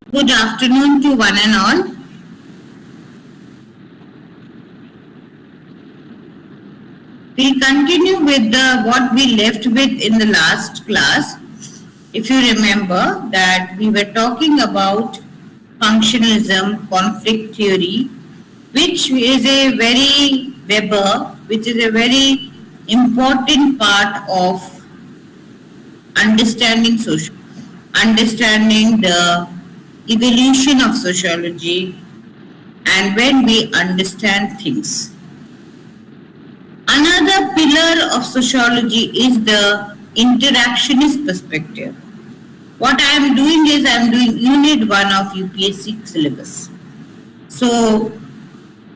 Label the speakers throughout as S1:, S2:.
S1: Good afternoon to one and all. We'll continue with what we left with in the last class. If you remember that we were talking about functionalism, conflict theory, which is a very Weber, which is a very important part of understanding social, understanding the evolution of sociology, and when we understand things. Another pillar of sociology is the interactionist perspective. What I am doing is I am doing unit 1 of UPSC syllabus. So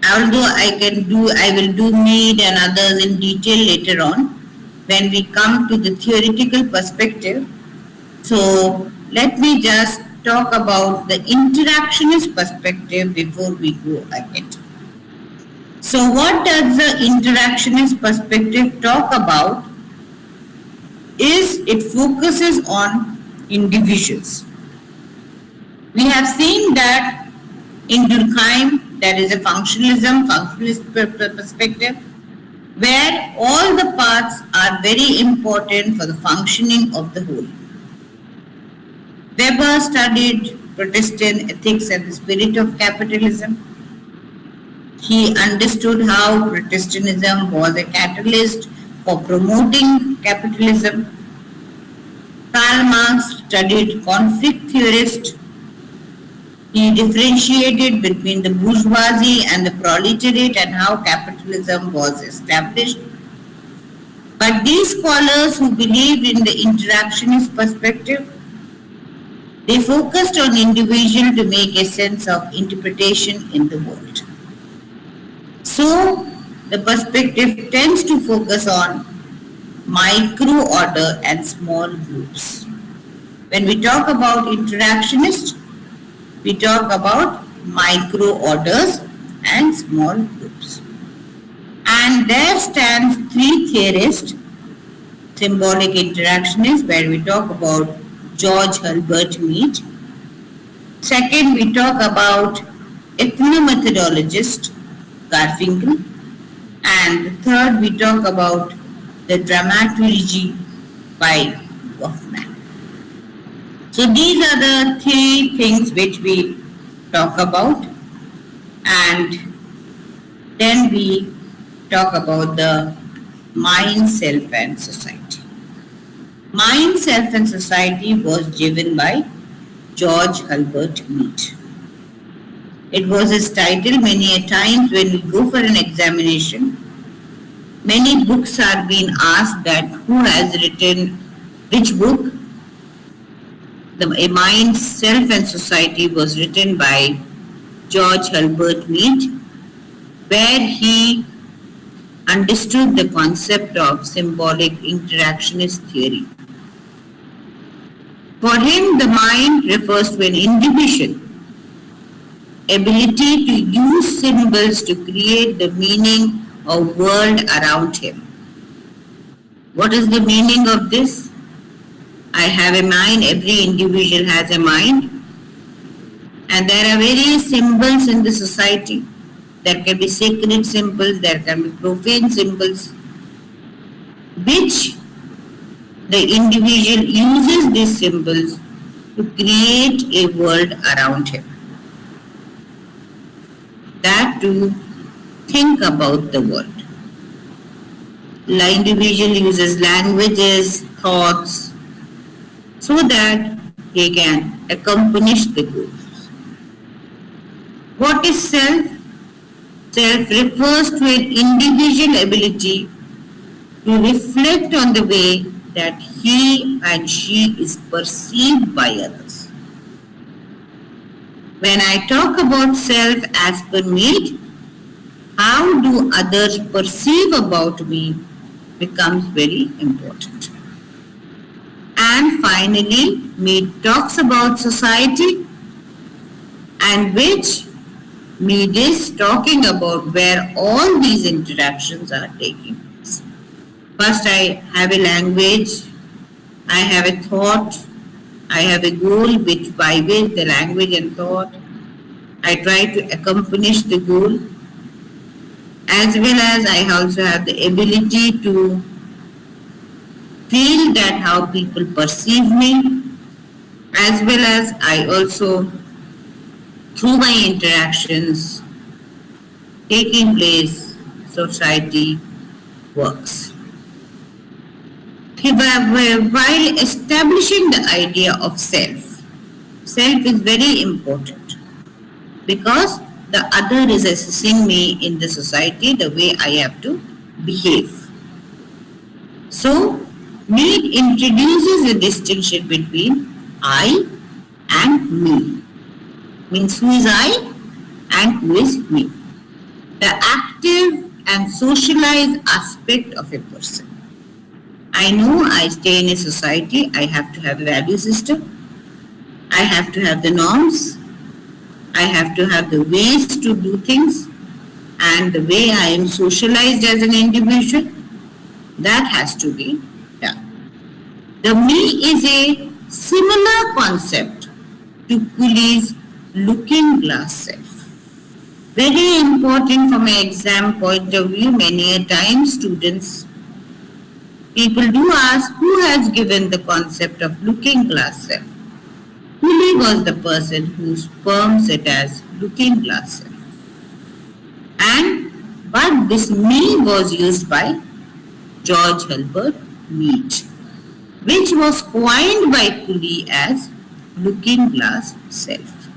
S1: although I will do mid and others in detail later on when we come to the theoretical perspective. So let me just talk about the interactionist perspective before we go ahead. So what does the interactionist perspective talk about is it focuses on individuals. We have seen that in Durkheim there is a functionalist perspective where all the parts are very important for the functioning of the whole. Weber studied Protestant ethics and the spirit of capitalism. He understood how Protestantism was a catalyst for promoting capitalism. Karl Marx studied conflict theorist. He differentiated between the bourgeoisie and the proletariat and how capitalism was established. But these scholars who believed in the interactionist perspective, they focused on individual to make a sense of interpretation in the world. So, the perspective tends to focus on micro order and small groups. When we talk about interactionist, we talk about micro orders and small groups. And there stands three theorists, symbolic interactionists, where we talk about George Herbert Mead. Second, we talk about ethnomethodologist Garfinkel. And third, we talk about the dramaturgy by Hoffman. So these are the three things which we talk about, and then we talk about the mind, self and society. Mind, self and society was given by George Herbert Mead. It was his title. Many a times when we go for an examination, many books are being asked that who has written which book. A Mind, Self and Society was written by George Herbert Mead, where he understood the concept of symbolic interactionist theory. For him, the mind refers to an individual ability to use symbols to create the meaning of world around him. What is the meaning of this? I have a mind, every individual has a mind, and there are various symbols in the society. There can be sacred symbols, there can be profane symbols, which the individual uses these symbols to create a world around him. That to think about the world. The individual uses languages, thoughts, so that he can accomplish the goals. What is self? Self refers to an individual ability to reflect on the way that he and she is perceived by others. When I talk about self as per Mead, how do others perceive about me becomes very important. And finally, Mead talks about society, and which Mead is talking about where all these interactions are taking place. First, I have a language, I have a thought, I have a goal which by which the language and thought I try to accomplish the goal, as well as I also have the ability to feel that how people perceive me, as well as I also, through my interactions taking place, society works. While establishing the idea of self, self is very important because the other is assessing me in the society the way I have to behave. So, Mead introduces a distinction between I and me. Means who is I and who is me. The active and socialized aspect of a person. I know I stay in a society, I have to have a value system, I have to have the norms, I have to have the ways to do things, and the way I am socialized as an individual, that has to be done. The me is a similar concept to Cooley's looking glass self. Very important from an exam point of view, many a time students, people do ask who has given the concept of looking glass self. Cooley was the person who terms it as looking glass self. But this me was used by George Herbert Mead, which was coined by Cooley as looking glass self.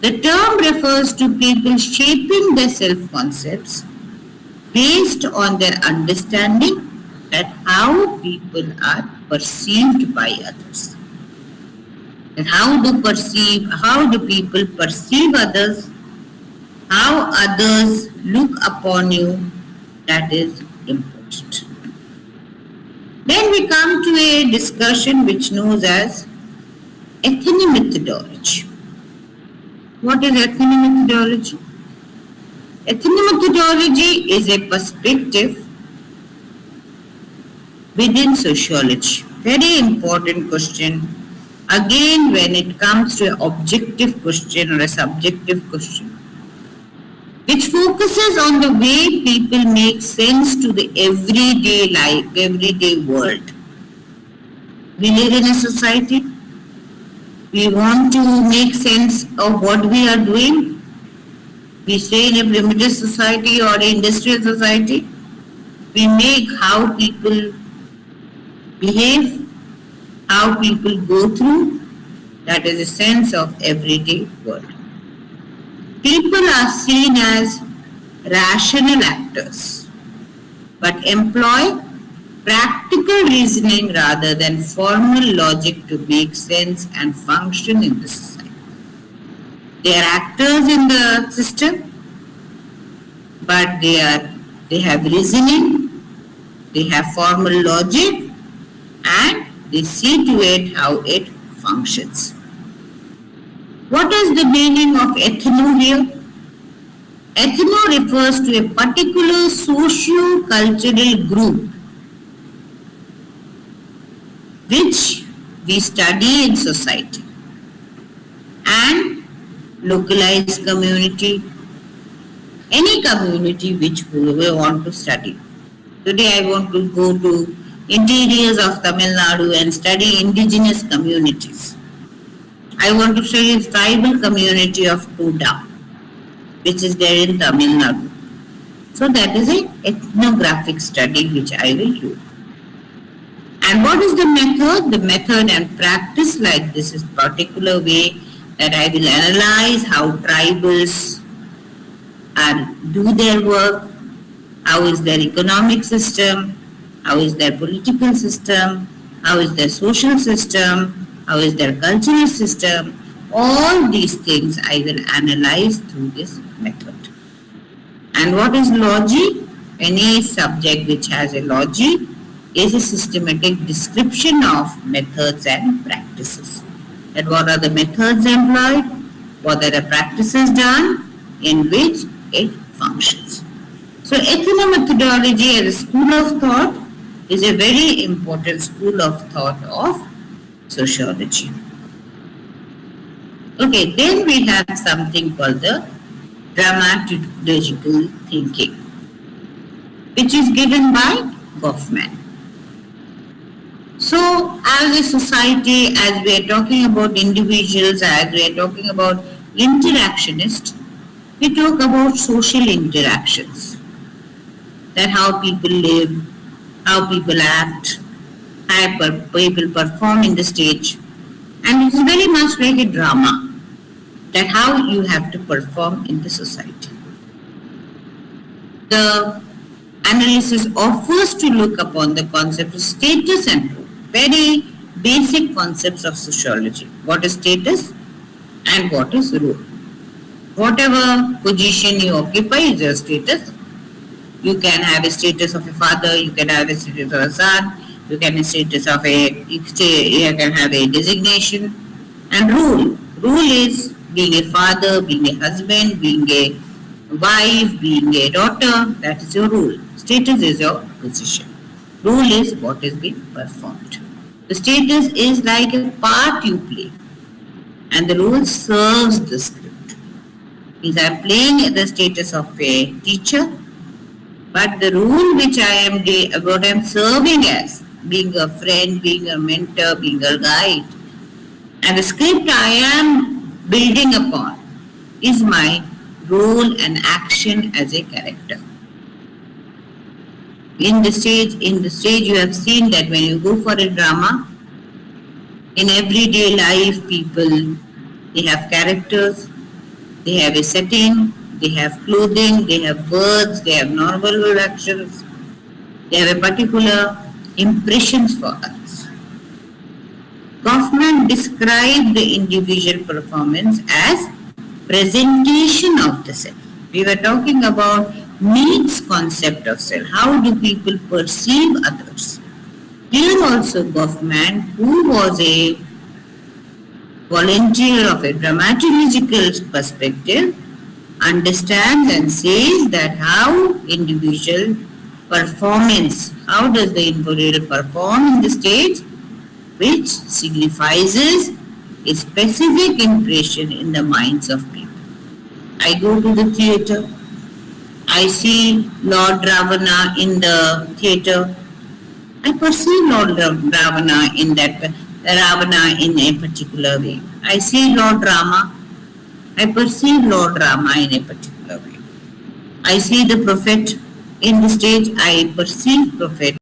S1: The term refers to people shaping their self-concepts based on their understanding that how people are perceived by others. And how do people perceive others, how others look upon you, that is important. Then we come to a discussion which known as ethnomethodology. What is ethnomethodology? Ethnomethodology is a perspective within sociology. Very important question. Again, when it comes to an objective question or a subjective question, which focuses on the way people make sense to the everyday life, everyday world. We live in a society. We want to make sense of what we are doing. We stay in a primitive society or an industrial society. We make how people behave, how people go through. That is a sense of everyday world. People are seen as rational actors, but employ practical reasoning rather than formal logic to make sense and function in the society. They are actors in the system, but they have reasoning, they have formal logic, and they see to it how it functions. What is the meaning of ethno here? Ethno refers to a particular socio-cultural group which we study in society, and localized community, any community which we want to study. Today I want to go to interiors of Tamil Nadu and study indigenous communities. I want to study the tribal community of Toda, which is there in Tamil Nadu. So that is an ethnographic study which I will do. And what is the method? The method and practice like this is particular way that I will analyze how tribals do their work, how is their economic system, how is their political system, how is their social system, how is their cultural system. All these things I will analyze through this method. And what is logic? Any subject which has a logic is a systematic description of methods and practices. And what are the methods employed? What are the practices done in which it functions? So ethnomethodology as a school of thought is a very important school of thought of sociology. Okay, then we have something called the dramaturgical thinking, which is given by Goffman. So, as a society, as we are talking about individuals, as we are talking about interactionists, we talk about social interactions, that how people live, how people act, how people perform in the stage, and it is very much like a drama, that how you have to perform in the society. The analysis offers to look upon the concept of status and role, very basic concepts of sociology. What is status and what is role? Whatever position you occupy is your status. You can have a status of a father, you can have a status of a son, you can have a status of you can have a designation. And rule. Rule is being a father, being a husband, being a wife, being a daughter. That is your rule. Status is your position. Rule is what is being performed. The status is like a part you play, and the rule serves the script. Means I am playing the status of a teacher, but the rule which what I am serving as, being a friend, being a mentor, being a guide, and the script I am building upon is my role and action as a character. In the stage you have seen that when you go for a drama, in everyday life people, they have characters, they have a setting, they have clothing, they have words, they have normal actions, they have a particular impressions for us. Kaufman described the individual performance as presentation of the self. We were talking about needs concept of self. How do people perceive others? Here also Kaufman, who was a volunteer of a dramaturgical perspective, understands and says that how individual performance, how does the individual perform in the stage, which signifies a specific impression in the minds of people. I go to the theatre, I see Lord Ravana in the theatre, I perceive Lord Ravana in a particular way. I see Lord Rama, I perceive Lord Rama in a particular way. I see the prophet in the stage, I perceive prophet